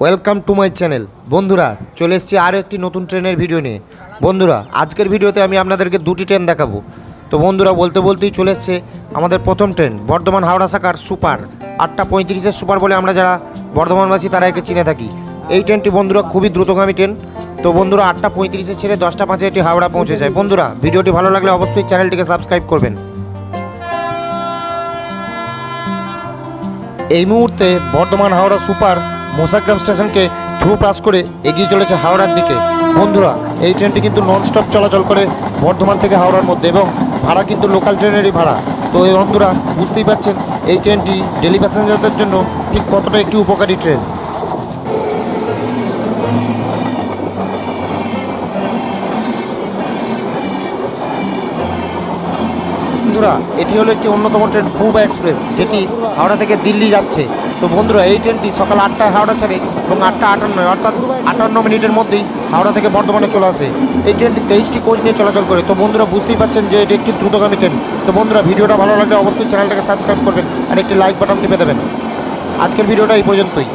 Welcome to my channel. বন্ধুরা, চলে এসেছি আরও একটি নতুন ট্রেনের ভিডিও নিয়ে। বন্ধুরা, আজকের ভিডিওতে আমি আপনাদেরকে দুটি ট্রেন দেখাবো। তো বন্ধুরা, বলতেই চলে এসছে আমাদের প্রথম ট্রেন, বর্ধমান হাওড়া শাখার সুপার 8:35-এর সুপার বলে আমরা যারা বর্ধমানবাসী তারা একে চিনে থাকি। এই ট্রেনটি বন্ধুরা খুবই দ্রুতগামী ট্রেন। তো বন্ধুরা, 8:35-এ ছেড়ে 10:05-এ এটি হাওড়া পৌঁছে যায়। বন্ধুরা, ভিডিওটি ভালো লাগলে অবশ্যই চ্যানেলটিকে সাবস্ক্রাইব করবেন। এই মুহূর্তে বর্ধমান হাওড়া সুপার মোসাগ্রাম স্টেশনকে থ্রু পাস করে এগিয়ে চলেছে হাওড়ার দিকে। বন্ধুরা, এই ট্রেনটি কিন্তু ননস্টপ চলাচল করে বর্ধমান থেকে হাওড়ার মধ্যে, এবং ভাড়া কিন্তু লোকাল ট্রেনেরই ভাড়া। তো এই বন্ধুরা বুঝতেই পারছেন এই ট্রেনটি ডেলি প্যাসেঞ্জারদের জন্য ঠিক কতটা একটি উপকারী ট্রেন। বন্ধুরা, এটি হলো একটি অন্যতম ট্রেন পূর্বা এক্সপ্রেস, যেটি হাওড়া থেকে দিল্লি যাচ্ছে। তো বন্ধুরা, এই ট্রেনটি সকাল 8টায় হাওড়া ছাড়ে এবং 8:58 অর্থাৎ 58 মিনিটের মধ্যেই হাওড়া থেকে বর্ধমানে চলে আসে। এই ট্রেনটি 23টি কোচ নিয়ে চলাচল করে। তো বন্ধুরা, বুঝতেই পারছেন যে এটি একটি দ্রুতগামী ট্রেন। তো বন্ধুরা, ভিডিওটা ভালো লাগলে অবশ্যই চ্যানেলটাকে সাবস্ক্রাইব করবেন আর একটি লাইক বাটন টিপে দেবেন। আজকের ভিডিওটা এই পর্যন্তই।